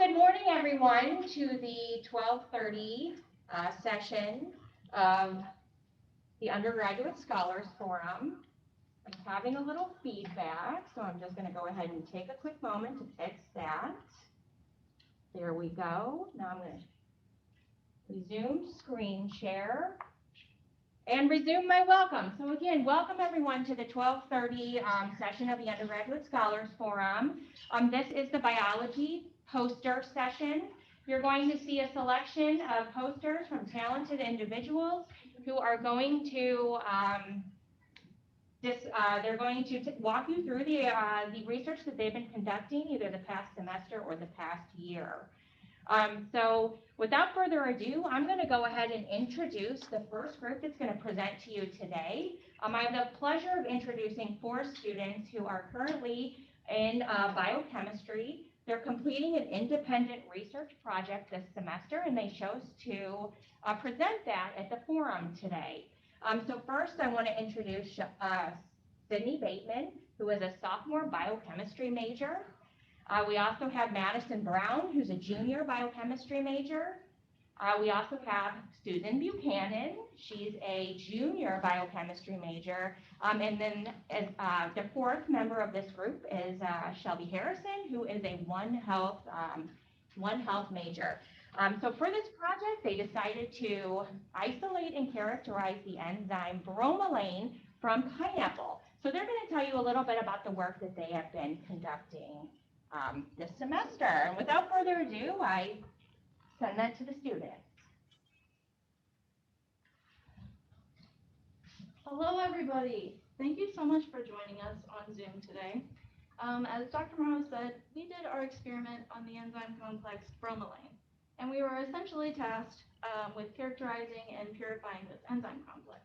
good morning, everyone, to the 12:30 session of the Undergraduate Scholars Forum. I'm having a little feedback, so I'm just going to go ahead and take a quick moment to fix that. There we go. Now I'm going to resume screen share and resume my welcome. So again, welcome everyone to the 12:30 session of the Undergraduate Scholars Forum. This is the biology poster session. You're going to see a selection of posters from talented individuals who are going to they're going to walk you through the research that they've been conducting either the past semester or the past year. So without further ado, I'm going to go ahead and introduce the first group that's going to present to you today. I have the pleasure of introducing 4 students who are currently in biochemistry. They're completing an independent research project this semester, and they chose to present that at the forum today. So first, I want to introduce Sydney Bateman, who is a sophomore biochemistry major. We also have Madison Brown, who's a junior biochemistry major. We also have Susan Buchanan. She's a junior biochemistry major. And then the 4th member of this group is Shelby Harrison, who is a One Health major. So for this project, they decided to isolate and characterize the enzyme bromelain from pineapple. So they're going to tell you a little bit about the work that they have been conducting this semester. And without further ado, I send that to the students. Hello, everybody. Thank you so much for joining us on Zoom today. As Dr. Morrow said, we did our experiment on the enzyme complex bromelain, and we were essentially tasked with characterizing and purifying this enzyme complex.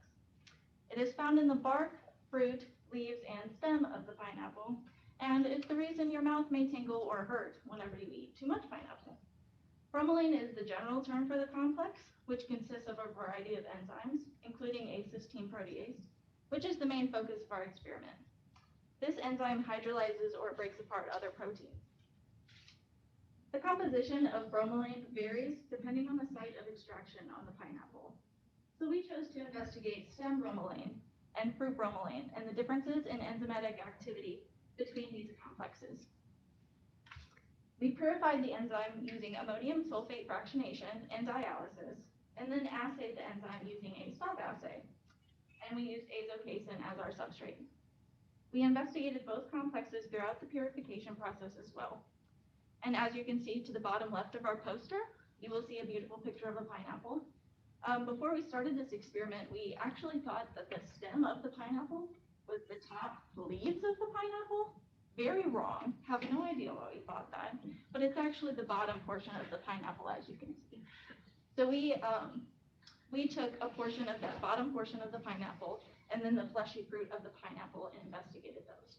It is found in the bark, fruit, leaves, and stem of the pineapple, and it's the reason your mouth may tingle or hurt whenever you eat too much pineapple. Bromelain is the general term for the complex, which consists of a variety of enzymes, including a cysteine protease, which is the main focus of our experiment. This enzyme hydrolyzes or breaks apart other proteins. The composition of bromelain varies depending on the site of extraction on the pineapple. So we chose to investigate stem bromelain and fruit bromelain and the differences in enzymatic activity between these complexes. We purified the enzyme using ammonium sulfate fractionation and dialysis, and then assayed the enzyme using a stop assay. And we used azocasein as our substrate. We investigated both complexes throughout the purification process as well. And as you can see to the bottom left of our poster, you will see a beautiful picture of a pineapple. Before we started this experiment, we actually thought that the stem of the pineapple was the top leaves of the pineapple. Very wrong. Have no idea why we thought that, but it's actually the bottom portion of the pineapple, as you can see. So we took a portion of that bottom portion of the pineapple and then the fleshy fruit of the pineapple and investigated those.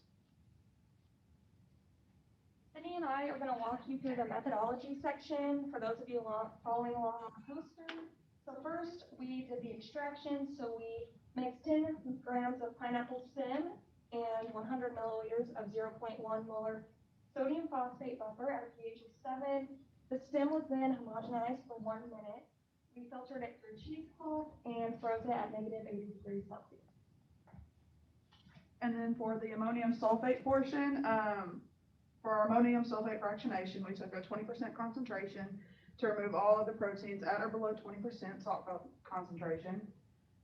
Sydney and I are going to walk you through the methodology section for those of you following along on the poster. So first, we did the extraction. So we mixed 10 grams of pineapple stem and 100 milliliters of 0.1 molar sodium phosphate buffer at a pH of 7. The stem was then homogenized for 1 minute. We filtered it through cheesecloth and froze it at negative 80 degrees Celsius. And then for the ammonium sulfate portion, for our ammonium sulfate fractionation, we took a 20% concentration to remove all of the proteins at or below 20% salt concentration.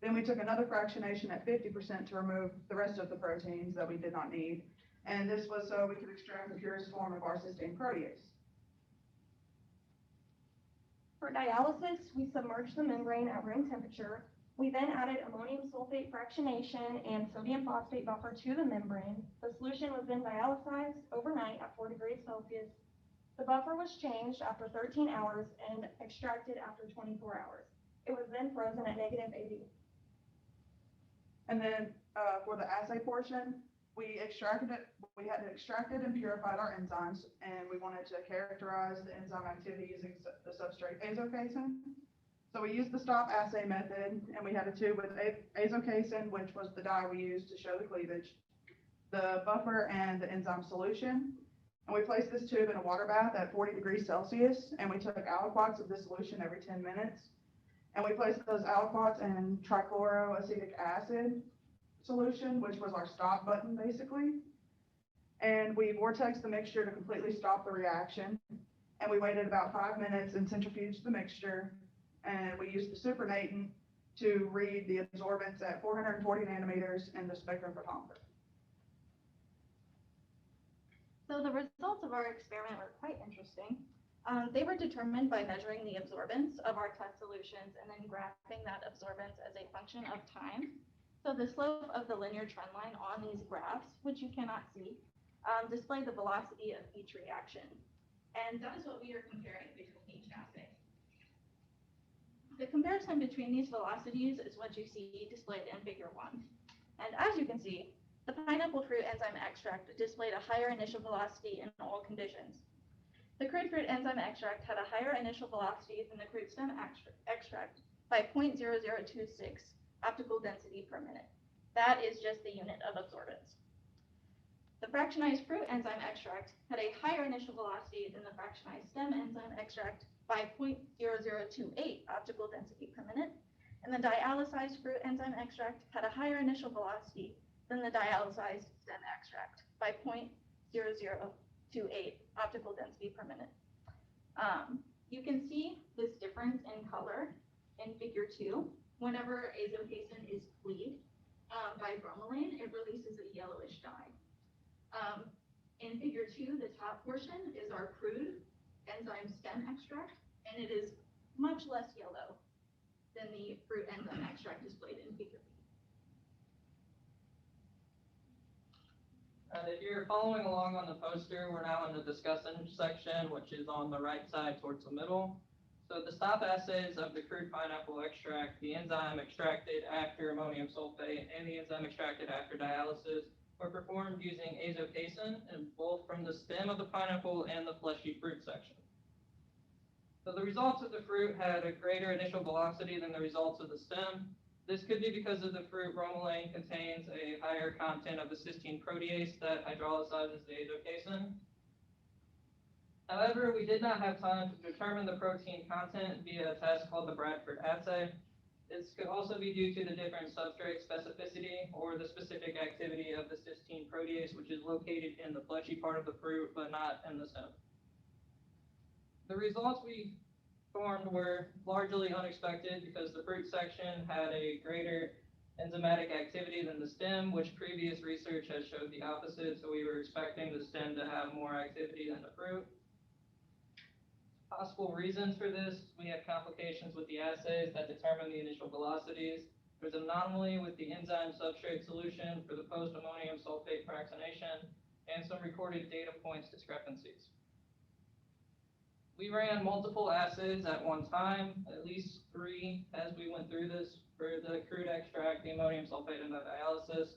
Then we took another fractionation at 50% to remove the rest of the proteins that we did not need. And this was so we could extract the purest form of our cysteine protease. For dialysis, we submerged the membrane at room temperature. We then added ammonium sulfate fractionation and sodium phosphate buffer to the membrane. The solution was then dialyzed overnight at 4 degrees Celsius. The buffer was changed after 13 hours and extracted after 24 hours. It was then frozen at negative 80. And then for the assay portion, we had extracted and purified our enzymes, and we wanted to characterize the enzyme activity using the substrate azocasein. So we used the stop assay method, and we had a tube with azocasein, which was the dye we used to show the cleavage, the buffer, and the enzyme solution. And we placed this tube in a water bath at 40 degrees Celsius, and we took aliquots of this solution every 10 minutes. And we placed those aliquots in trichloroacetic acid solution, which was our stop button basically. And we vortexed the mixture to completely stop the reaction. And we waited about 5 minutes and centrifuged the mixture. And we used the supernatant to read the absorbance at 440 nanometers in the spectrophotometer. So the results of our experiment were quite interesting. They were determined by measuring the absorbance of our test solutions and then graphing that absorbance as a function of time. So the slope of the linear trend line on these graphs, which you cannot see, display the velocity of each reaction. And that is what we are comparing between each assay. The comparison between these velocities is what you see displayed in figure 1. And as you can see, the pineapple fruit enzyme extract displayed a higher initial velocity in all conditions. The crude fruit enzyme extract had a higher initial velocity than the crude stem extract by 0.0026 optical density per minute. That is just the unit of absorbance. The fractionized fruit enzyme extract had a higher initial velocity than the fractionized stem enzyme extract by 0.0028 optical density per minute, and the dialysized fruit enzyme extract had a higher initial velocity than the dialysized stem extract by 0.0028 optical density per minute. You can see this difference in color in figure 2. Whenever azothacein is cleaved by bromelain, it releases a yellowish dye. In figure 2, the top portion is our crude enzyme stem extract, and it is much less yellow than the fruit enzyme extract displayed in figure B. If you're following along on the poster, we're now in the discussion section, which is on the right side towards the middle. So the stop assays of the crude pineapple extract, the enzyme extracted after ammonium sulfate, and the enzyme extracted after dialysis were performed using azothacein, and both from the stem of the pineapple and the fleshy fruit section. So the results of the fruit had a greater initial velocity than the results of the stem. This could be because of the fruit bromelain contains a higher content of the cysteine protease that hydrolyzes the azothacein. However, we did not have time to determine the protein content via a test called the Bradford assay. This could also be due to the different substrate specificity or the specific activity of the cysteine protease, which is located in the fleshy part of the fruit, but not in the stem. The results we formed were largely unexpected because the fruit section had a greater enzymatic activity than the stem, which previous research has showed the opposite, so we were expecting the stem to have more activity than the fruit. Possible reasons for this: we had complications with the assays that determine the initial velocities. There's an anomaly with the enzyme substrate solution for the post-ammonium sulfate fractionation, and some recorded data points discrepancies. We ran multiple assays at one time, at least 3 as we went through this, for the crude extract, the ammonium sulfate, and the dialysis.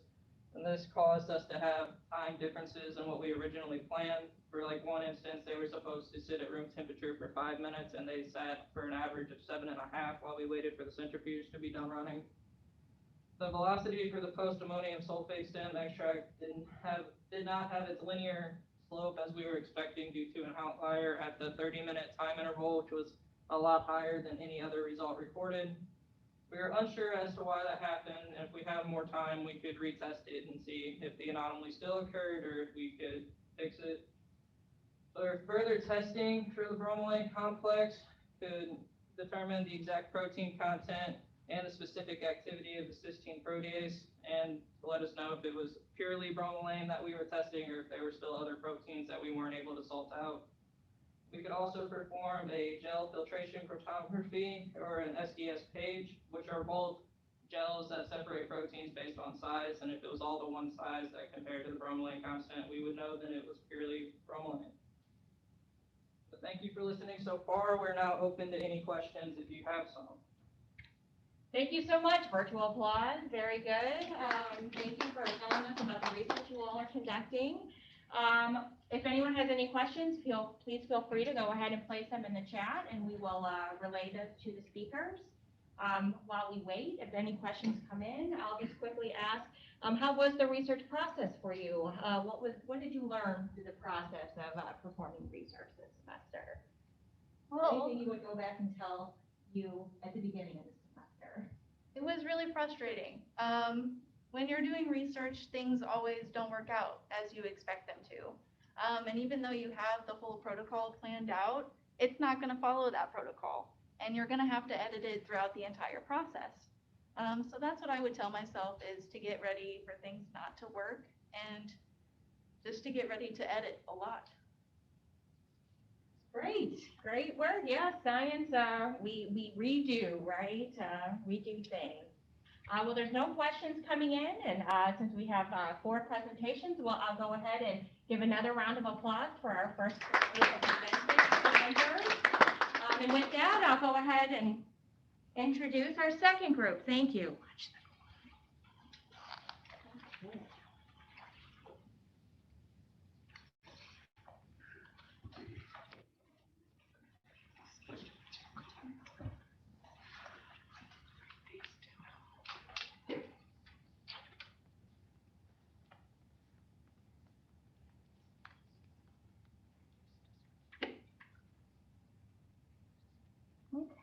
And this caused us to have time differences in what we originally planned. For like one instance, they were supposed to sit at room temperature for 5 minutes, and they sat for an average of 7.5 while we waited for the centrifuge to be done running. The velocity for the post-ammonium sulfate stem extract did not have its linear slope as we were expecting due to an outlier at the 30-minute time interval, which was a lot higher than any other result recorded. We were unsure as to why that happened, and if we have more time, we could retest it and see if the anomaly still occurred or if we could fix it. So further testing for the bromelain complex could determine the exact protein content and the specific activity of the cysteine protease, and let us know if it was purely bromelain that we were testing or if there were still other proteins that we weren't able to salt out. We could also perform a gel filtration chromatography or an SDS page, which are both gels that separate proteins based on size, and if it was all to one size that compared to the bromelain constant, we would know that it was purely bromelain. So thank you for listening so far. We're now open to any questions if you have some. Thank you so much. Virtual applause. Very good. Thank you for telling us about the research you all are conducting. If anyone has any questions, please feel free to go ahead and place them in the chat, and we will relay those to the speakers. While we wait, if any questions come in, I'll just quickly ask, how was the research process for you? What did you learn through the process of performing research this semester? Well, Anything you would go back and tell you at the beginning of the semester? it was really frustrating. When you're doing research, things always don't work out as you expect them to. And even though you have the full protocol planned out, it's not going to follow that protocol. And you're going to have to edit it throughout the entire process. So that's what I would tell myself, is to get ready for things not to work and just to get ready to edit a lot. Great word. Yeah, science, we redo, right? Redo things. Well, there's no questions coming in, and since we have 4 presentations, I'll go ahead and give another round of applause for our first group of presenters. And with that, I'll go ahead and introduce our second group. Thank you.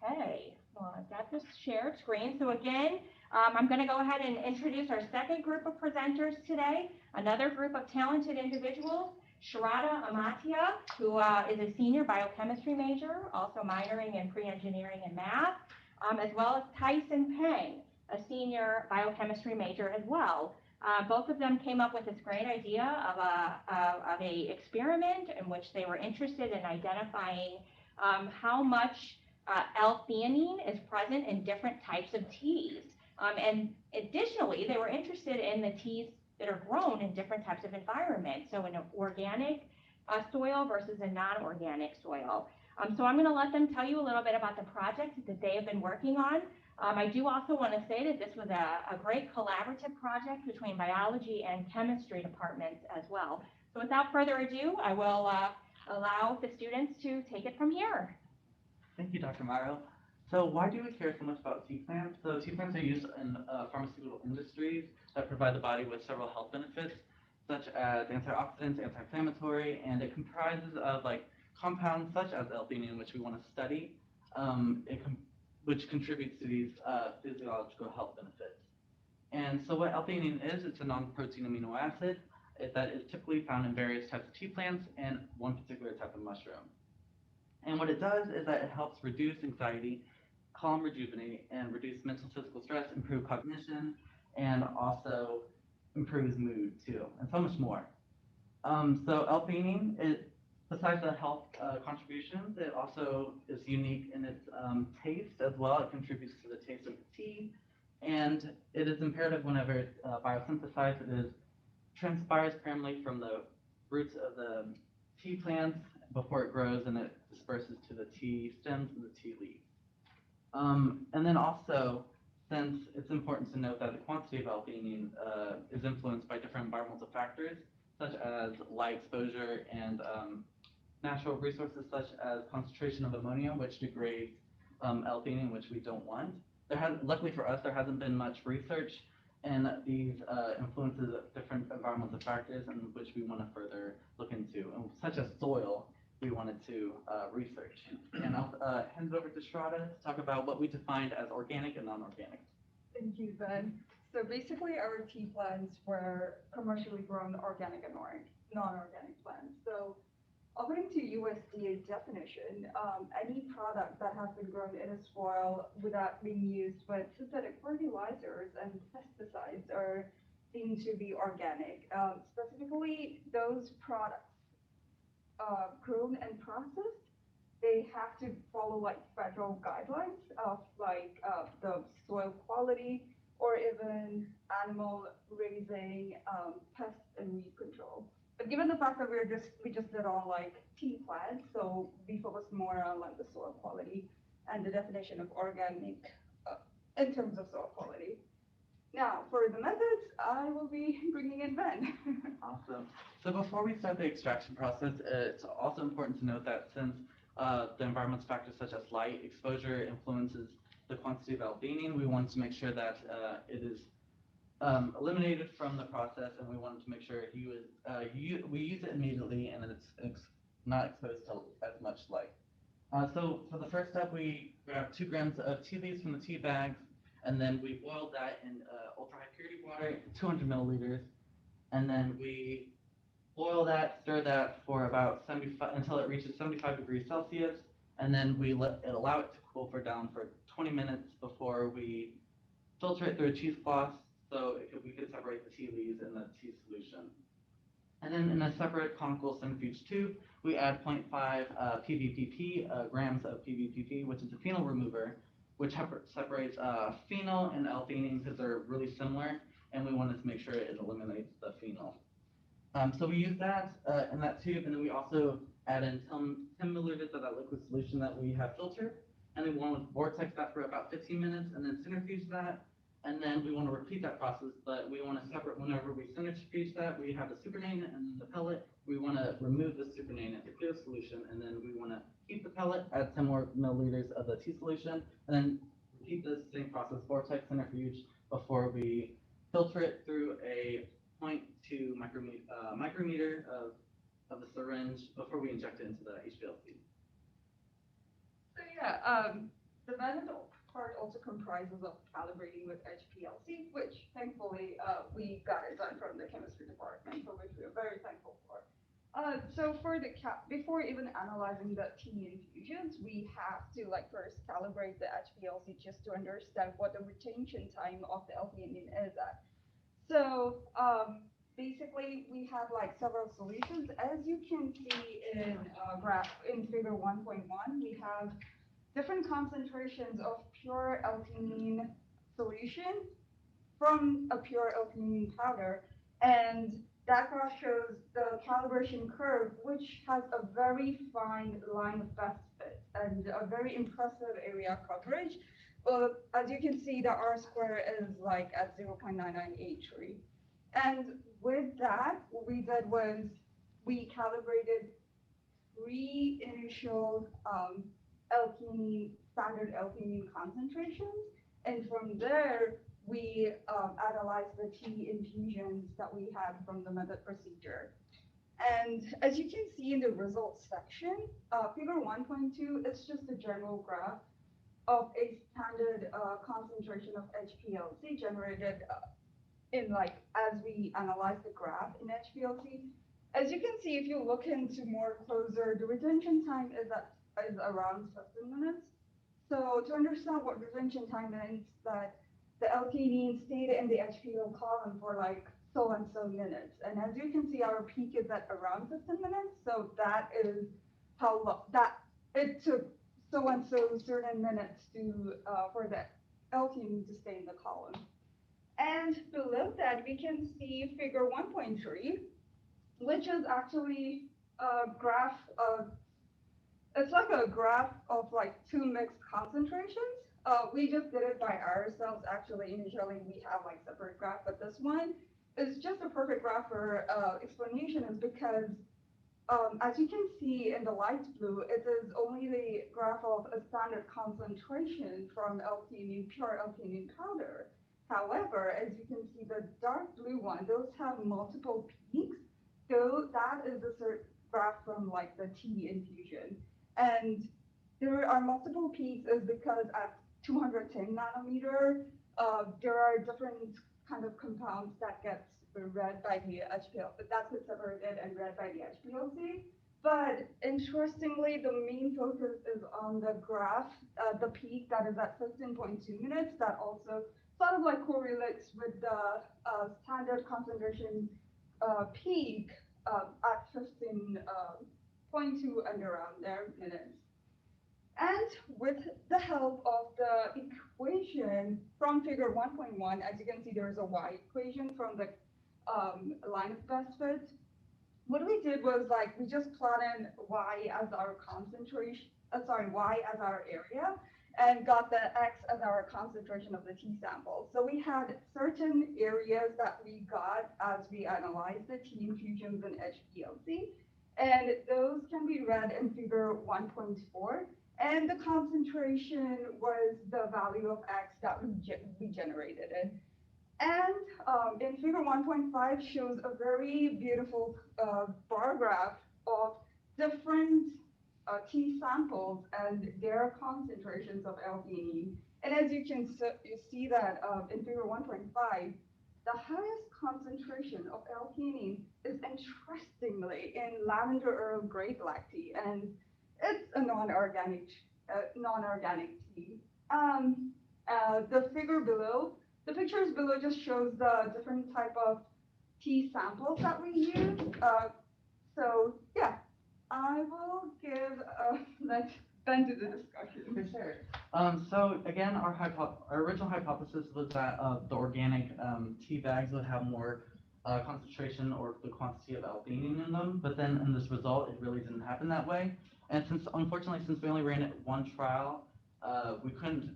Okay, well, I've got this shared screen. So again, I'm going to go ahead and introduce our second group of presenters today, another group of talented individuals, Shraddha Amatya, who is a senior biochemistry major, also minoring in pre-engineering and math, as well as Tyson Peng, a senior biochemistry major as well. Both of them came up with this great idea of a experiment in which they were interested in identifying how much L-Theanine is present in different types of teas. And additionally, they were interested in the teas that are grown in different types of environments, so in an organic soil versus a non-organic soil. So I'm going to let them tell you a little bit about the project that they have been working on. I do also want to say that this was a great collaborative project between biology and chemistry departments as well. So without further ado, I will allow the students to take it from here. Thank you, Dr. Mario. So why do we care so much about tea plants? So tea plants are used in pharmaceutical industries that provide the body with several health benefits, such as antioxidants, anti-inflammatory, and it comprises of compounds such as L-Theanine, which we want to study, which contributes to these physiological health benefits. And so what L-Theanine is, it's a non-protein amino acid that is typically found in various types of tea plants and one particular type of mushroom. And what it does is that it helps reduce anxiety, calm, rejuvenate, and reduce mental physical stress, improve cognition, and also improves mood too, and so much more. So L-Theanine, besides the health contributions, it also is unique in its taste as well. It contributes to the taste of the tea, and it is imperative whenever it's biosynthesized. It transpires primarily from the roots of the tea plants before it grows, and it disperses to the tea stems and the tea leaves. And then also, since it's important to note that the quantity of L-Theanine is influenced by different environmental factors, such as light exposure and natural resources such as concentration of ammonia, which degrades L-Theanine, which we don't want. Luckily for us, there hasn't been much research in these influences of different environmental factors, in which we want to further look into, and such as soil, we wanted to research. And I'll hand it over to Shraddha to talk about what we defined as organic and non-organic. Thank you, Ben. So basically, our tea plants were commercially grown organic and non-organic plants. So according to USDA definition, any product that has been grown in a soil without being used with synthetic fertilizers and pesticides are deemed to be organic. Specifically, those products grown and processed, they have to follow federal guidelines of the soil quality or even animal raising, pest and weed control. But given the fact that we just did all tea plants, so we focused more on the soil quality and the definition of organic in terms of soil quality. Now, for the methods, I will be bringing in Ben. Awesome. So before we start the extraction process, it's also important to note that since the environmental factors such as light exposure influences the quantity of L-Theanine. We wanted to make sure that it is eliminated from the process, and we wanted to make sure we use it immediately and it's not exposed to as much light. So for the first step, we grab 2 grams of tea leaves from the tea bags, and then we boiled that in ultra high purity water, 200 milliliters, and then we boil that, stir that for about 75 until it reaches 75 degrees Celsius, and then we allow it to cool down for 20 minutes before we filter it through a cheesecloth so we could separate the tea leaves and the tea solution. And then in a separate conical centrifuge tube, we add 0.5 PVPP, grams of PVPP, which is a phenol remover, which separates phenol and L-Theanine because they're really similar, and we wanted to make sure it eliminates the phenol. So we use that in that tube, and then we also add in 10 milliliters of that liquid solution that we have filtered, and then we want to vortex that for about 15 minutes, and then centrifuge that, and then we want to repeat that process, but we want to separate whenever we centrifuge that, we have the supernatant and the pellet. We want to remove the supernatant, the clear solution, and then we want to keep the pellet, add 10 more milliliters of the tea solution, and then repeat this same process, vortex, centrifuge, before we filter it through a 0.2 micrometer of the syringe before we inject it into the HPLC. So yeah, the method part also comprises of calibrating with HPLC, which thankfully we got it done from the chemistry department, for which we are very thankful for. So for the before even analyzing the tea infusions, we have to first calibrate the HPLC just to understand what the retention time of the L-Theanine is at. So basically, we have several solutions. As you can see in figure 1.1, we have different concentrations of pure L-Theanine solution from a pure L-Theanine powder, and that graph shows the calibration curve, which has a very fine line of best fit and a very impressive area coverage. Well, as you can see, the R square is at 0.9983. And with that, what we did was we calibrated 3 initial L-Theanine, standard L-Theanine concentrations. And from there, we analyzed the tea infusions that we had from the method procedure. And as you can see in the results section, figure 1.2, it's just a general graph of a standard concentration of HPLC generated in as we analyze the graph in HPLC. As you can see, if you look into more closer, the retention time is around 15 minutes. So to understand what retention time means, that the L-Theanine stayed in the HPL column for so and so minutes. And as you can see, our peak is at around 15 minutes. So that is how long that it took so and so certain minutes to for the L-Theanine to stay in the column. And below that, we can see figure 1.3, which is actually a graph of, it's like a graph of 2 mixed concentrations. We just did it by ourselves. Actually, initially we have separate graph, but this one is just a perfect graph for explanation, is because as you can see in the light blue, it is only the graph of a standard concentration from L-Theanine, pure L-Theanine powder. However, as you can see, the dark blue one, those have multiple peaks. So that is the graph from the tea infusion. And there are multiple peaks is because at 210 nanometer, there are different kind of compounds that gets read by the HPLC, that gets separated and read by the HPLC. But interestingly, the main focus is on the graph, the peak that is at 15.2 minutes, that also sort of correlates with the standard concentration peak at 15.2 and around there minutes. And with the help of the equation from figure 1.1, as you can see, there is a Y equation from the line of best fit. What we did was we just plotted Y as our concentration, Y as our area, and got the X as our concentration of the tea sample. So we had certain areas that we got as we analyzed the tea infusions in HPLC, and those can be read in figure 1.4. And the concentration was the value of X that we generated it. And in figure 1.5 shows a very beautiful bar graph of different T samples and their concentrations of L-theanine. And as you can see that in figure 1.5, the highest concentration of L-theanine is interestingly in lavender Earl Grey black tea, and it's a non-organic tea. The figure below, the pictures below just shows the different type of tea samples that we use. So yeah, I will give let Ben do the discussion. For sure. So again, our original hypothesis was that the organic tea bags would have more concentration or the quantity of L-theanine in them, but then in this result, it really didn't happen that way. And unfortunately, since we only ran it one trial, we couldn't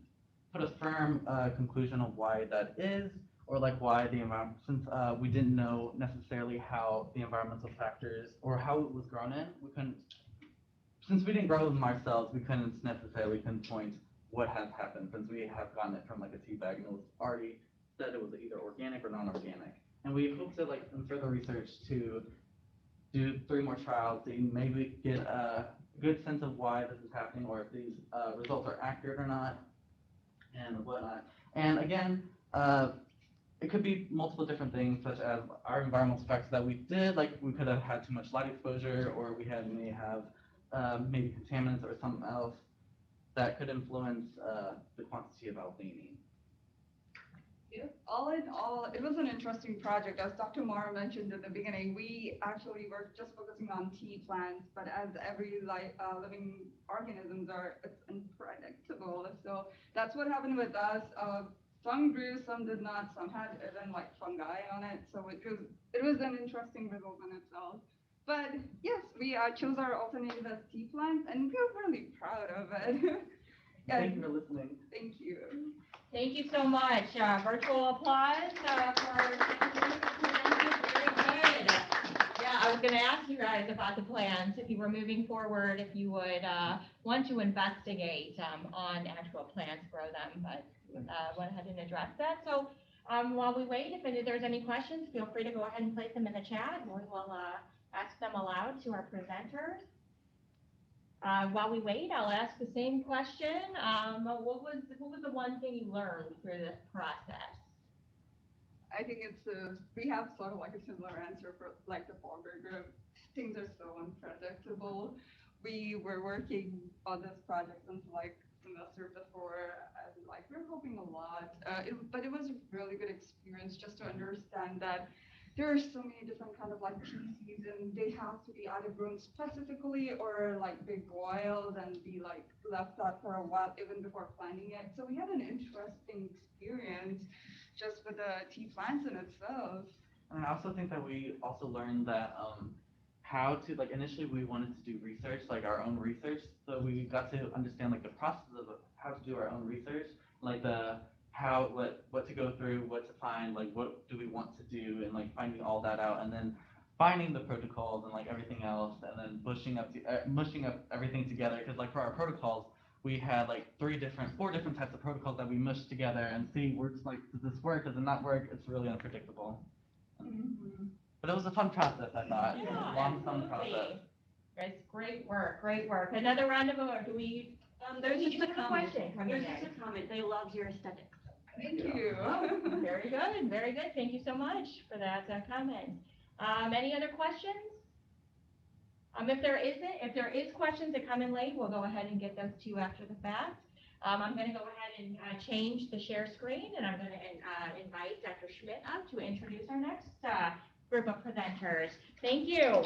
put a firm conclusion of why that is, or like why the environment, since we didn't know necessarily how the environmental factors or how it was grown in, since we didn't grow them ourselves, we couldn't necessarily pinpoint what has happened, since we have gotten it from like a tea bag and it was already said it was either organic or non-organic. And we hope to like in further research to do 3 more trials to maybe get a good sense of why this is happening, or if these results are accurate or not, and whatnot. And again, it could be multiple different things, such as our environmental factors that we did, like we could have had too much light exposure, or we may have maybe contaminants or something else that could influence the quantity of L-theanine. All in all, it was an interesting project. As Dr. Mara mentioned in the beginning, we actually were just focusing on tea plants, but as every living organisms are, it's unpredictable. So that's what happened with us. Some grew, some did not, some had even like fungi on it. So it was an interesting result in itself. But yes, we chose our alternative as tea plants, and we're really proud of it. Thank you for listening. Thank you. Thank you so much. Virtual applause for very good. Yeah, I was going to ask you guys about the plans, if you were moving forward, if you would want to investigate on actual plants, grow them, but went ahead and address that. So while we wait, if there's any questions, feel free to go ahead and place them in the chat, and we will ask them aloud to our presenters. While we wait, I'll ask the same question. What was the one thing you learned through this process? I think we have sort of like a similar answer for like the Fogger group. Things are so unpredictable. We were working on this project since like semester before, and like we're hoping a lot. But it was a really good experience just to understand that there are so many different kind of like species, and they have to be either grown specifically or like be boiled and be like left out for a while even before planting it. So we had an interesting experience just with the tea plants in itself. And I also think that we also learned that how to, like, initially we wanted to do research, like our own research. So we got to understand like the process of how to do our own research, like what to go through, what to find, like what do we want to do, and like finding all that out, and then finding the protocols and like everything else, and then mushing up everything together. Because like for our protocols, we had like 4 different types of protocols that we mushed together and see works, like does this work, does it not work? It's really unpredictable. Mm-hmm. But it was a fun process, I thought. Yeah, It was a long, fun process. Guys, great work, great work. Another round of applause. Do we? There's just a question coming There's in. just a comment. They loved your aesthetics. Thank you. Very good, very good. Thank you so much for that comment. Any other questions? If there is questions that come in late, we'll go ahead and get those to you after the fact. I'm going to go ahead and change the share screen, and I'm going to invite Dr. Schmidt up to introduce our next group of presenters. Thank you.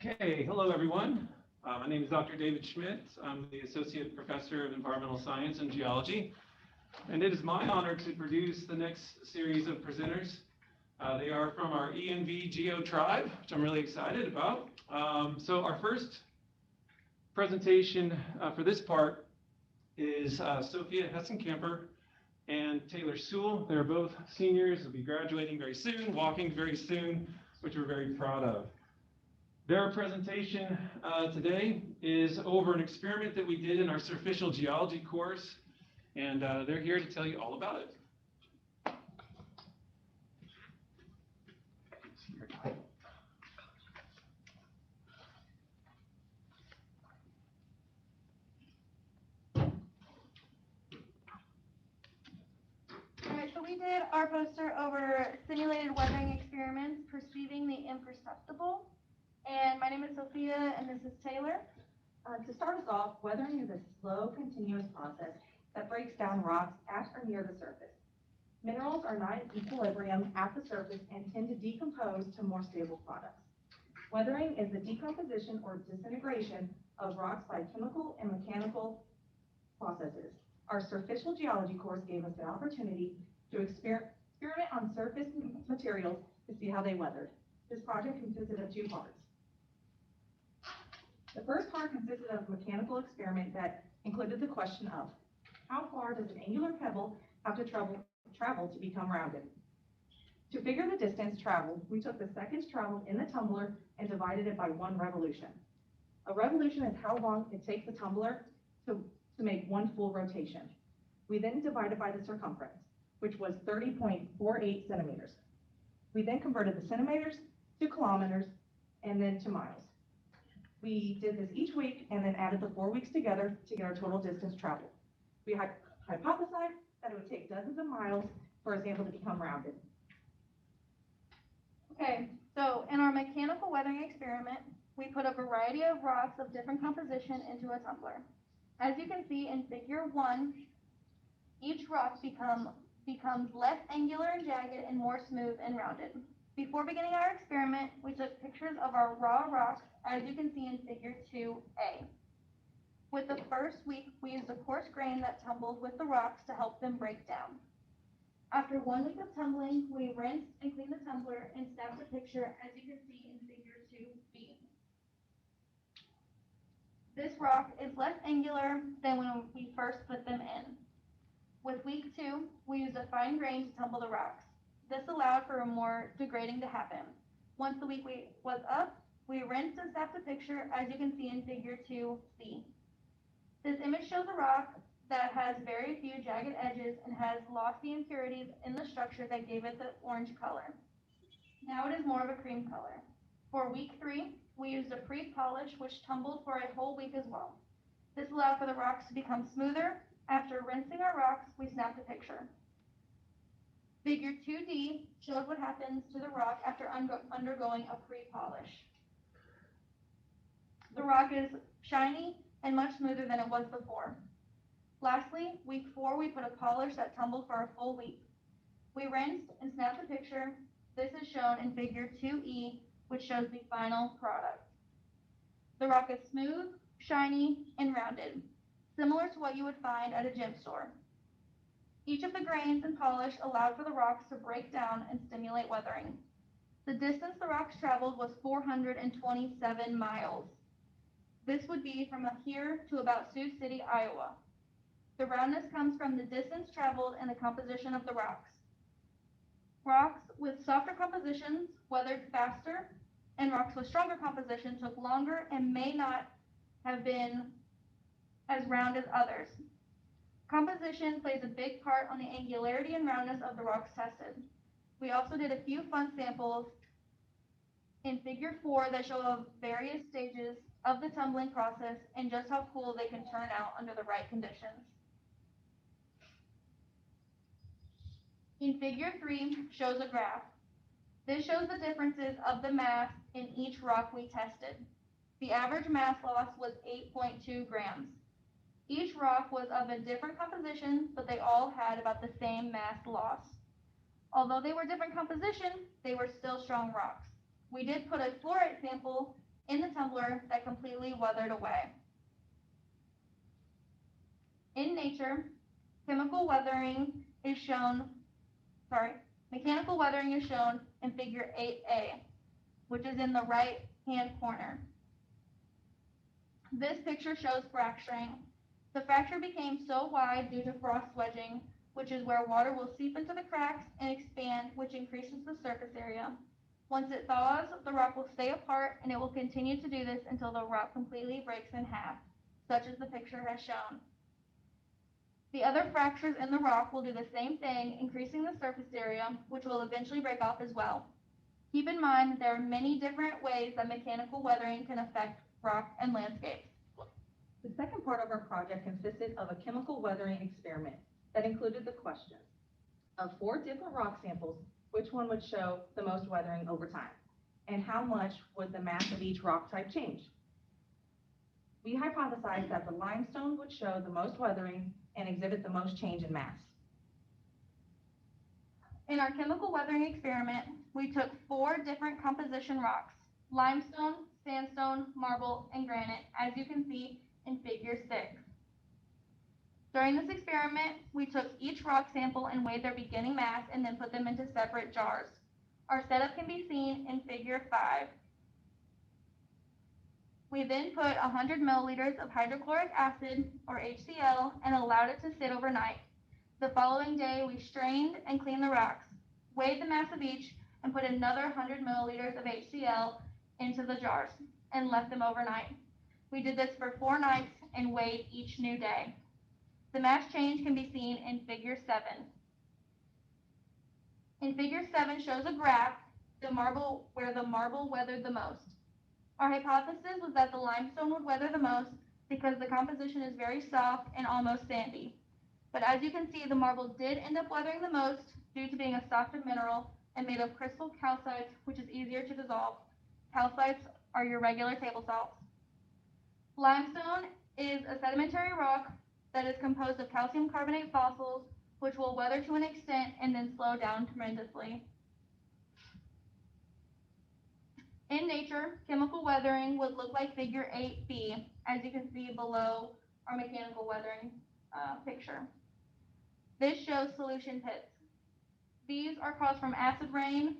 Okay, hello everyone. My name is Dr. David Schmidt. I'm the Associate Professor of Environmental Science and Geology, and it is my honor to produce the next series of presenters. They are from our ENV Geo tribe, which I'm really excited about. So our first presentation for this part is Sophia Hessenkamper and Taylor Sewell. They're both seniors, will be graduating very soon, walking very soon, which we're very proud of. Their presentation today is over an experiment that we did in our superficial geology course, and they're here to tell you all about it. Alright, so we did our poster over simulated weathering experiments perceiving the imperceptible. And my name is Sophia, and this is Taylor. To start us off, weathering is a slow, continuous process that breaks down rocks at or near the surface. Minerals are not in equilibrium at the surface and tend to decompose to more stable products. Weathering is the decomposition or disintegration of rocks by chemical and mechanical processes. Our superficial geology course gave us the opportunity to experiment on surface materials to see how they weathered. This project consisted of two parts. The first part consisted of a mechanical experiment that included the question of how far does an angular pebble have to travel to become rounded? To figure the distance traveled, we took the seconds traveled in the tumbler and divided it by 1 revolution. A revolution is how long it takes the tumbler to make 1 full rotation. We then divided by the circumference, which was 30.48 centimeters. We then converted the centimeters to kilometers and then to miles. We did this each week and then added the 4 weeks together to get our total distance traveled. We hypothesized that it would take dozens of miles for a sample to become rounded. Okay, so in our mechanical weathering experiment, we put a variety of rocks of different composition into a tumbler. As you can see in figure 1, each rock becomes less angular and jagged and more smooth and rounded. Before beginning our experiment, we took pictures of our raw rocks, as you can see in figure 2A. With the first week, we used a coarse grain that tumbled with the rocks to help them break down. After 1 week of tumbling, we rinsed and cleaned the tumbler and snapped a picture, as you can see in figure 2B. This rock is less angular than when we first put them in. With week 2, we used a fine grain to tumble the rocks. This allowed for a more degrading to happen. Once the week was up, we rinsed and snapped a picture, as you can see in figure 2C. This image shows a rock that has very few jagged edges and has lost the impurities in the structure that gave it the orange color. Now it is more of a cream color. For week 3, we used a pre-polish which tumbled for a whole week as well. This allowed for the rocks to become smoother. After rinsing our rocks, we snapped a picture. Figure 2D shows what happens to the rock after undergoing a pre-polish. The rock is shiny and much smoother than it was before. Lastly, week 4, we put a polish that tumbled for a full week. We rinsed and snapped a picture. This is shown in figure 2E, which shows the final product. The rock is smooth, shiny, and rounded, similar to what you would find at a gem store. Each of the grains and polish allowed for the rocks to break down and stimulate weathering. The distance the rocks traveled was 427 miles. This would be from here to about Sioux City, Iowa. The roundness comes from the distance traveled and the composition of the rocks. Rocks with softer compositions weathered faster, and rocks with stronger composition took longer and may not have been as round as others. Composition plays a big part on the angularity and roundness of the rocks tested. We also did a few fun samples in figure 4 that show various stages of the tumbling process and just how cool they can turn out under the right conditions. In figure 3 shows a graph. This shows the differences of the mass in each rock we tested. The average mass loss was 8.2 grams. Each rock was of a different composition, but they all had about the same mass loss. Although they were different composition, they were still strong rocks. We did put a fluorite sample in the tumbler that completely weathered away. In nature, mechanical weathering is shown in figure 8A, which is in the right-hand corner. This picture shows fracturing. The fracture became so wide due to frost wedging, which is where water will seep into the cracks and expand, which increases the surface area. Once it thaws, the rock will stay apart, and it will continue to do this until the rock completely breaks in half, such as the picture has shown. The other fractures in the rock will do the same thing, increasing the surface area, which will eventually break off as well. Keep in mind that there are many different ways that mechanical weathering can affect rock and landscapes. The second part of our project consisted of a chemical weathering experiment that included the question of 4 different rock samples, which one would show the most weathering over time, and how much would the mass of each rock type change. We hypothesized that the limestone would show the most weathering and exhibit the most change in mass. In our chemical weathering experiment, we took 4 different composition rocks: limestone, sandstone, marble, and granite, as you can see in figure 6. During this experiment, we took each rock sample and weighed their beginning mass and then put them into separate jars. Our setup can be seen in figure 5. We then put 100 milliliters of hydrochloric acid, or HCl, and allowed it to sit overnight. The following day, we strained and cleaned the rocks, weighed the mass of each, and put another 100 milliliters of HCl into the jars, and left them overnight. We did this for 4 nights and weighed each new day. The mass change can be seen in figure 7. In figure 7 shows a graph where the marble weathered the most. Our hypothesis was that the limestone would weather the most because the composition is very soft and almost sandy. But as you can see, the marble did end up weathering the most due to being a softer mineral and made of crystal calcites, which is easier to dissolve. Calcites are your regular table salts. Limestone is a sedimentary rock that is composed of calcium carbonate fossils, which will weather to an extent and then slow down tremendously. In nature, chemical weathering would look like figure 8B, as you can see below our mechanical weathering picture. This shows solution pits. These are caused from acid rain,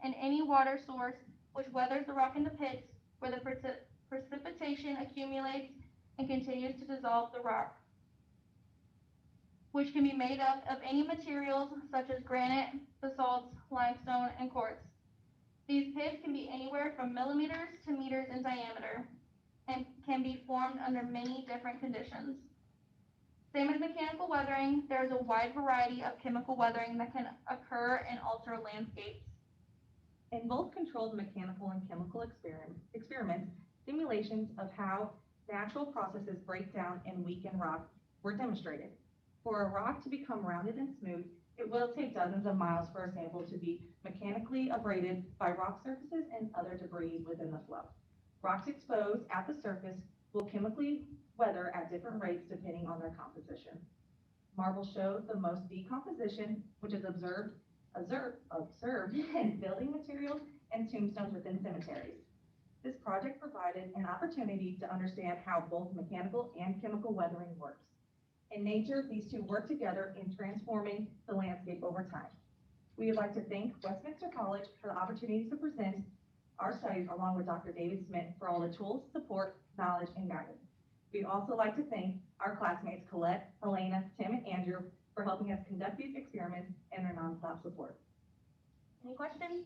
and any water source which weathers the rock into pits where the precipitation accumulates and continues to dissolve the rock, which can be made up of any materials such as granite, basalts, limestone, and quartz. These pits can be anywhere from millimeters to meters in diameter and can be formed under many different conditions. Same as mechanical weathering, there is a wide variety of chemical weathering that can occur and alter landscapes. In both controlled mechanical and chemical experiments, simulations of how natural processes break down and weaken rock were demonstrated. For a rock to become rounded and smooth, it will take dozens of miles for a sample to be mechanically abraded by rock surfaces and other debris within the flow. Rocks exposed at the surface will chemically weather at different rates depending on their composition. Marble shows the most decomposition, which is observed in building materials and tombstones within cemeteries. This project provided an opportunity to understand how both mechanical and chemical weathering works. In nature, these two work together in transforming the landscape over time. We would like to thank Westminster College for the opportunity to present our studies along with Dr. David Smith for all the tools, support, knowledge, and guidance. We'd also like to thank our classmates Colette, Elena, Tim, and Andrew for helping us conduct these experiments and their nonstop support. Any questions?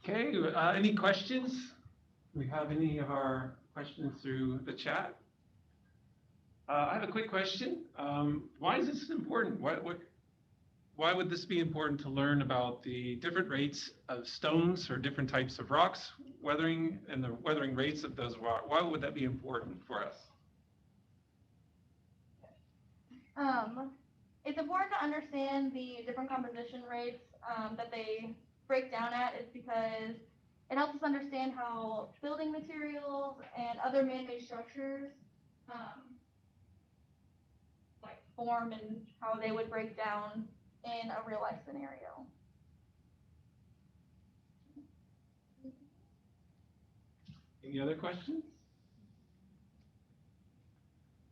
Okay, any questions? Do we have any of our questions through the chat? I have a quick question. Why is this important? Why would this be important to learn about the different rates of stones or different types of rocks weathering and the weathering rates of those rocks? Why would that be important for us? It's important to understand the different composition rates that they break down at, is because it helps us understand how building materials and other man-made structures like form and how they would break down in a real life scenario. Any other questions?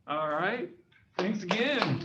All right, thanks again.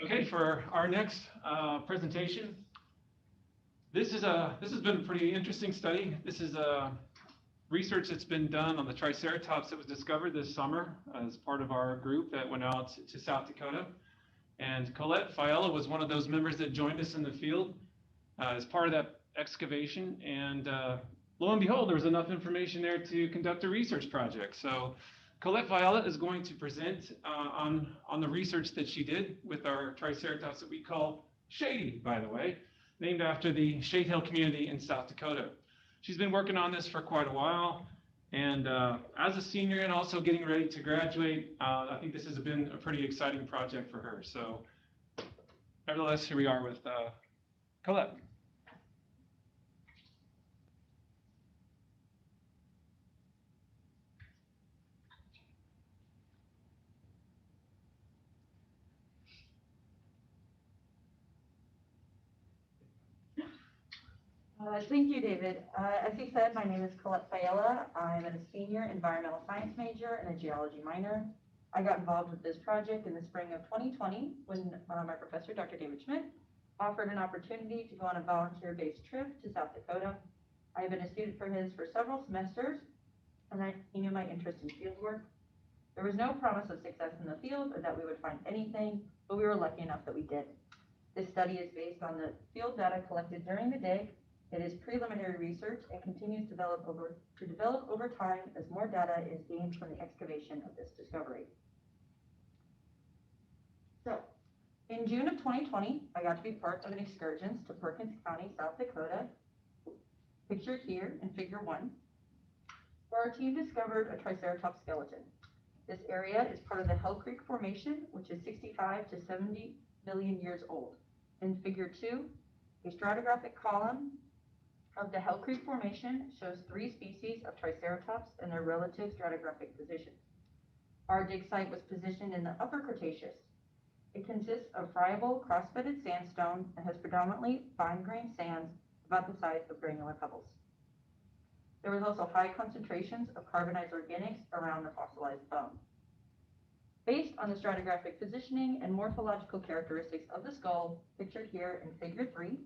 Okay, for our next presentation, this has been a pretty interesting study. This is research that's been done on the Triceratops that was discovered this summer as part of our group that went out to South Dakota. And Colette Fiala was one of those members that joined us in the field as part of that excavation. And lo and behold, there was enough information there to conduct a research project. So Colette Fiala is going to present on the research that she did with our Triceratops that we call Shady, by the way, named after the Shade Hill community in South Dakota. She's been working on this for quite a while, and as a senior and also getting ready to graduate, I think this has been a pretty exciting project for her. So nevertheless, here we are with Colette. Thank you, David. As he said, my name is Colette Fiala. I'm a senior environmental science major and a geology minor. I got involved with this project in the spring of 2020 when my professor, Dr. David Schmidt, offered an opportunity to go on a volunteer-based trip to South Dakota. I have been a student for his for several semesters, and he knew my interest in fieldwork. There was no promise of success in the field or that we would find anything, but we were lucky enough that we did. This study is based on the field data collected during the day. It is preliminary research and continues to develop over time as more data is gained from the excavation of this discovery. So, in June of 2020, I got to be part of an excursion to Perkins County, South Dakota, pictured here in Figure 1, where our team discovered a Triceratops skeleton. This area is part of the Hell Creek Formation, which is 65 to 70 million years old. In Figure 2, a stratigraphic column of the Hell Creek Formation shows 3 species of Triceratops and their relative stratigraphic positions. Our dig site was positioned in the Upper Cretaceous. It consists of friable, cross-bedded sandstone and has predominantly fine-grained sands about the size of granular pebbles. There was also high concentrations of carbonized organics around the fossilized bone. Based on the stratigraphic positioning and morphological characteristics of the skull, pictured here in Figure 3,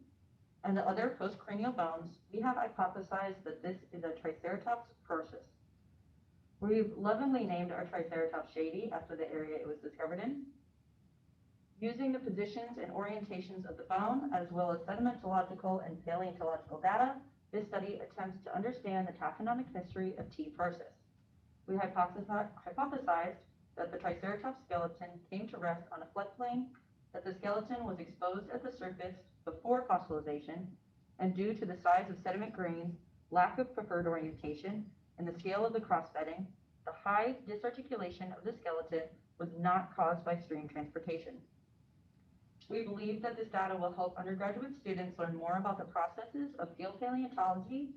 and the other postcranial bones, we have hypothesized that this is a Triceratops prorsus. We've lovingly named our Triceratops Shady after the area it was discovered in. Using the positions and orientations of the bone, as well as sedimentological and paleontological data, this study attempts to understand the taxonomic history of T. prorsus. We hypothesized that the Triceratops skeleton came to rest on a floodplain, that the skeleton was exposed at the surface before fossilization, and due to the size of sediment grains, lack of preferred orientation, and the scale of the crossbedding, the high disarticulation of the skeleton was not caused by stream transportation. We believe that this data will help undergraduate students learn more about the processes of field paleontology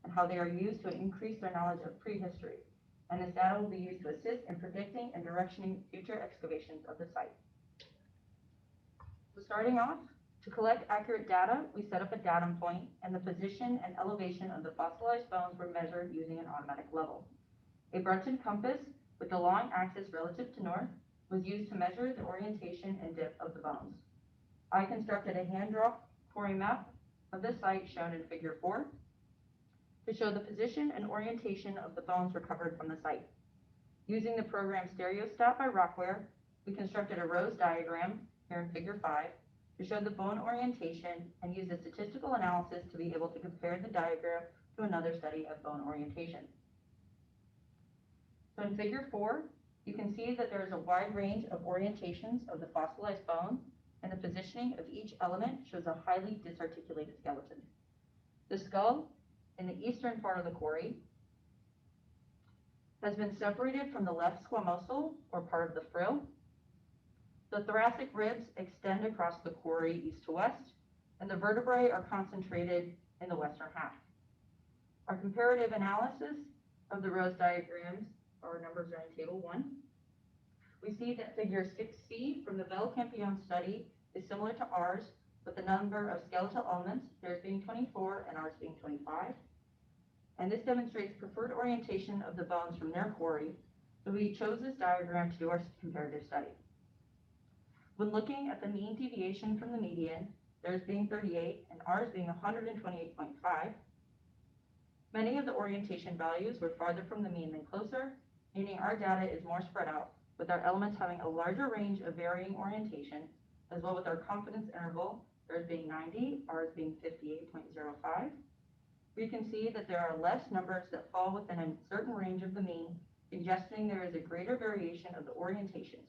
and how they are used to increase their knowledge of prehistory, and this data will be used to assist in predicting and directioning future excavations of the site. So starting off, to collect accurate data, we set up a datum point, and the position and elevation of the fossilized bones were measured using an automatic level. A Brunton compass with the long axis relative to north was used to measure the orientation and depth of the bones. I constructed a hand-drawn quarry map of the site shown in figure 4 to show the position and orientation of the bones recovered from the site. Using the program Stereostat by Rockware, we constructed a Rose diagram, here in figure 5, to show the bone orientation and use a statistical analysis to be able to compare the diagram to another study of bone orientation. So in figure 4, you can see that there is a wide range of orientations of the fossilized bone, and the positioning of each element shows a highly disarticulated skeleton. The skull, in the eastern part of the quarry, has been separated from the left squamosal, or part of the frill. The thoracic ribs extend across the quarry east to west, and the vertebrae are concentrated in the western half. Our comparative analysis of the Rose diagrams are numbers are in table 1. We see that figure 6C from the Bell-Campion study is similar to ours, with the number of skeletal elements, theirs being 24 and ours being 25. And this demonstrates preferred orientation of the bones from their quarry, so we chose this diagram to do our comparative study. When looking at the mean deviation from the median, theirs being 38 and ours being 128.5, many of the orientation values were farther from the mean than closer, meaning our data is more spread out, with our elements having a larger range of varying orientation, as well with our confidence interval, theirs being 90, ours being 58.05. We can see that there are less numbers that fall within a certain range of the mean, suggesting there is a greater variation of the orientations,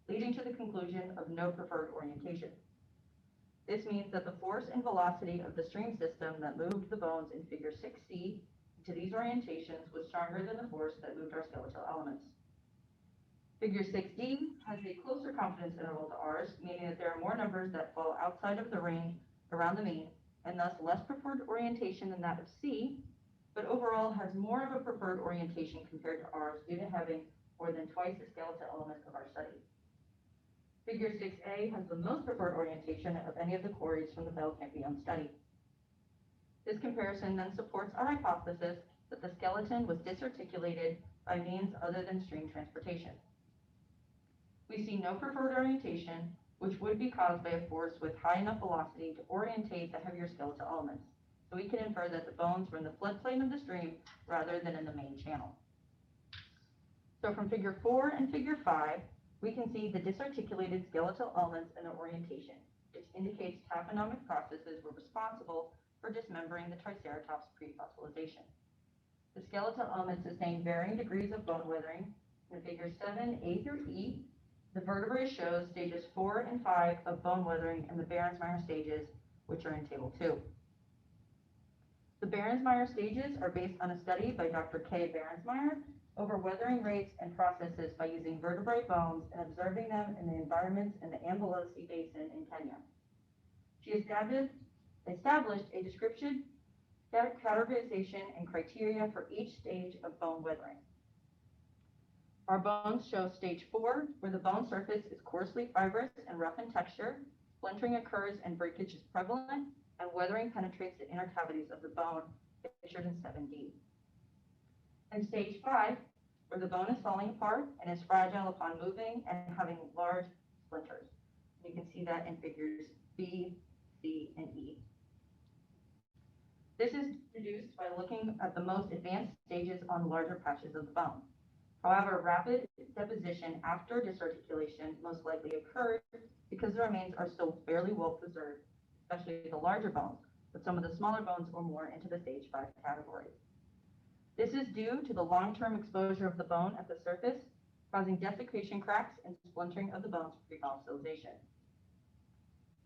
leading to the conclusion of no preferred orientation. This means that the force and velocity of the stream system that moved the bones in figure 6C to these orientations was stronger than the force that moved our skeletal elements. Figure 6D has a closer confidence interval to ours, meaning that there are more numbers that fall outside of the range around the mean, and thus less preferred orientation than that of C, but overall has more of a preferred orientation compared to ours due to having more than twice the skeletal elements of our study. Figure 6A has the most preferred orientation of any of the quarries from the Bell-Campion study. This comparison then supports our hypothesis that the skeleton was disarticulated by means other than stream transportation. We see no preferred orientation, which would be caused by a force with high enough velocity to orientate the heavier skeletal elements, so we can infer that the bones were in the floodplain of the stream rather than in the main channel. So from figure 4 and figure 5, we can see the disarticulated skeletal elements and their orientation, which indicates Taffenomic processes were responsible for dismembering the Triceratops pre-fossilization. The skeletal elements sustain varying degrees of bone weathering. In figures 7A through E, the vertebrae shows stages 4 and 5 of bone weathering and the Behrensmeyer stages, which are in table 2. The Behrensmeyer stages are based on a study by Dr. K. Behrensmeyer over weathering rates and processes by using vertebrate bones and observing them in the environments in the Ambalosi Basin in Kenya. She established a description, categorization, and criteria for each stage of bone weathering. Our bones show stage 4, where the bone surface is coarsely fibrous and rough in texture, splintering occurs and breakage is prevalent, and weathering penetrates the inner cavities of the bone, pictured in 7D. In stage 5, where the bone is falling apart and is fragile upon moving and having large splinters. You can see that in figures B, C, and E. This is deduced by looking at the most advanced stages on larger patches of the bone. However, rapid deposition after disarticulation most likely occurred because the remains are still fairly well preserved, especially the larger bones, but some of the smaller bones or more into the stage 5 category. This is due to the long-term exposure of the bone at the surface, causing desiccation cracks and splintering of the bones pre-fossilization.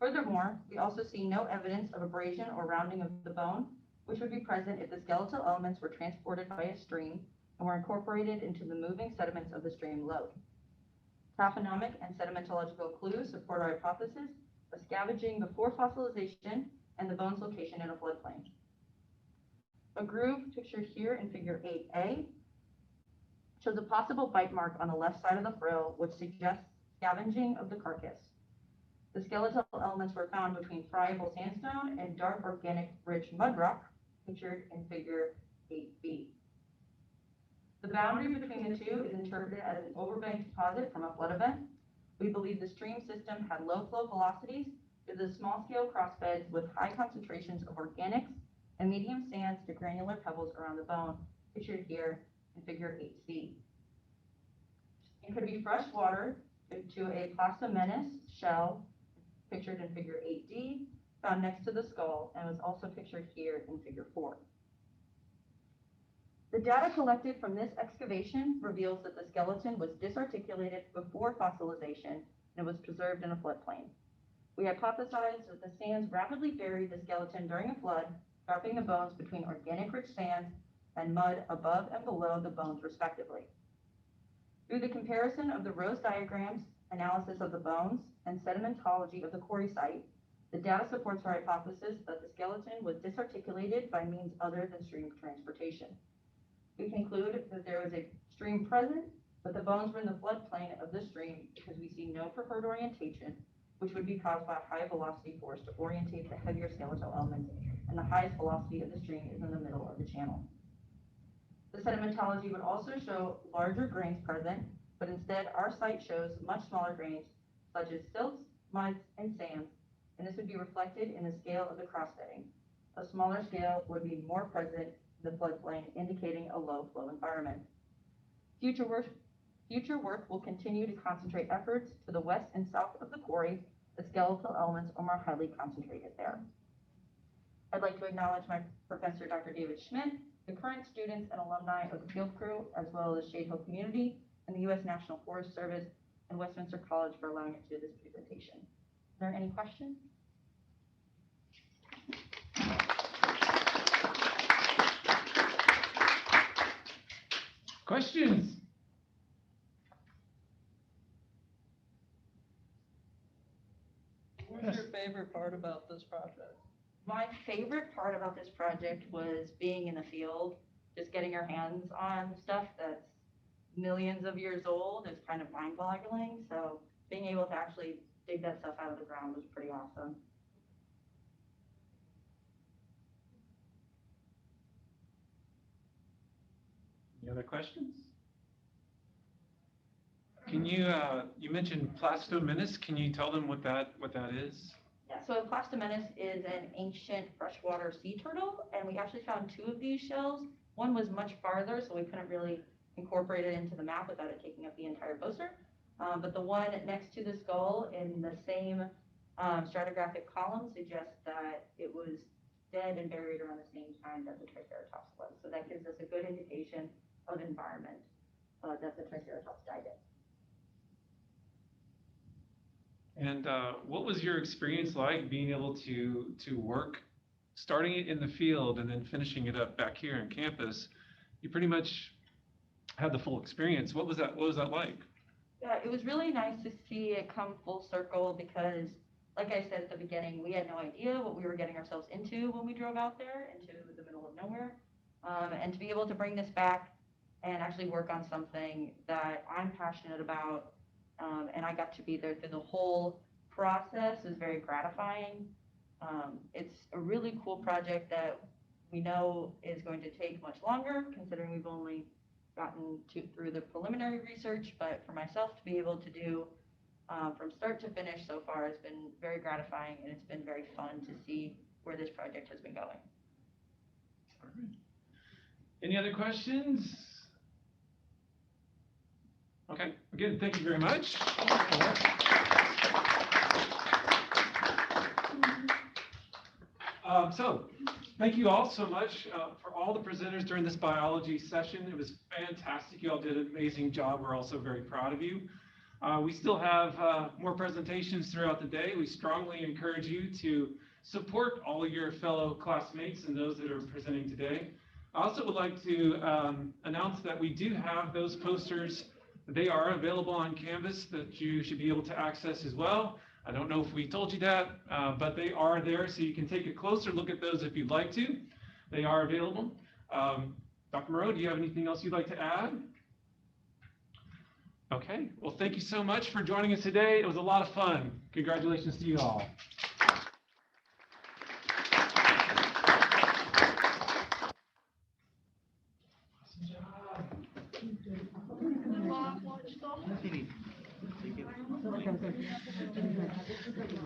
Furthermore, we also see no evidence of abrasion or rounding of the bone, which would be present if the skeletal elements were transported by a stream and were incorporated into the moving sediments of the stream load. Taffenomic and sedimentological clues support our hypothesis of scavenging before fossilization and the bone's location in a floodplain. A groove pictured here in figure 8A shows a possible bite mark on the left side of the frill, which suggests scavenging of the carcass. The skeletal elements were found between friable sandstone and dark organic rich mud rock, pictured in figure 8B. The boundary between the two is interpreted as an overbank deposit from a flood event. We believe the stream system had low flow velocities due to the small-scale crossbeds with high concentrations of organics and medium sands to granular pebbles around the bone, pictured here in figure 8C. It could be fresh water to a Plasto Menace shell, pictured in figure 8D, found next to the skull, and was also pictured here in figure 4. The data collected from this excavation reveals that the skeleton was disarticulated before fossilization and was preserved in a floodplain. We hypothesized that the sands rapidly buried the skeleton during a flood, dropping the bones between organic-rich sands and mud above and below the bones respectively. Through the comparison of the Rose diagrams, analysis of the bones, and sedimentology of the quarry site, the data supports our hypothesis that the skeleton was disarticulated by means other than stream transportation. We conclude that there was a stream present, but the bones were in the floodplain of the stream because we see no preferred orientation, which would be caused by a high velocity force to orientate the heavier skeletal elements, and the highest velocity of the stream is in the middle of the channel. The sedimentology would also show larger grains present, but instead our site shows much smaller grains such as silts, muds, and sands, and this would be reflected in the scale of the crossbedding. A smaller scale would be more present in the floodplain, indicating a low flow environment. Future work will continue to concentrate efforts to the west and south of the quarry. The skeletal elements are more highly concentrated there. I'd like to acknowledge my professor, Dr. David Schmidt, the current students and alumni of the field crew, as well as Shade Hill community and the U.S. National Forest Service and Westminster College for allowing us to do this presentation. Are there any questions? Questions? What was your favorite part about this project? My favorite part about this project was being in the field, just getting your hands on stuff that's millions of years old is kind of mind-boggling. So being able to actually dig that stuff out of the ground was pretty awesome. Any other questions? Can you, you mentioned Plasto Menace. Can you tell them what that is? Yeah, so Plasti Menace is an ancient freshwater sea turtle, and we actually found 2 of these shells. One was much farther, so we couldn't really incorporate it into the map without it taking up the entire poster. But the one next to the skull in the same stratigraphic column suggests that it was dead and buried around the same time that the Triceratops was. So that gives us a good indication of environment that the Triceratops died in. And what was your experience like being able to work, starting it in the field and then finishing it up back here on campus? You pretty much had the full experience. What was that like? Yeah, it was really nice to see it come full circle because, like I said at the beginning, we had no idea what we were getting ourselves into when we drove out there into the middle of nowhere. And to be able to bring this back and actually work on something that I'm passionate about, and I got to be there through the whole process, is very gratifying. It's a really cool project that we know is going to take much longer, considering we've only gotten through the preliminary research, but for myself to be able to do from start to finish so far has been very gratifying, and it's been very fun to see where this project has been going. All right. Any other questions? Okay, again, thank you very much. So, thank you all so much for all the presenters during this biology session. It was fantastic. You all did an amazing job. We're also very proud of you. We still have more presentations throughout the day. We strongly encourage you to support all of your fellow classmates and those that are presenting today. I also would like to announce that we do have those posters. They are available on Canvas that you should be able to access as well. I don't know if we told you that, but they are there, so you can take a closer look at those if you'd like to. They are available. Dr. Moreau, do you have anything else you'd like to add? Okay, well, thank you so much for joining us today. It was a lot of fun. Congratulations to you all. Yes, you need. Thank you.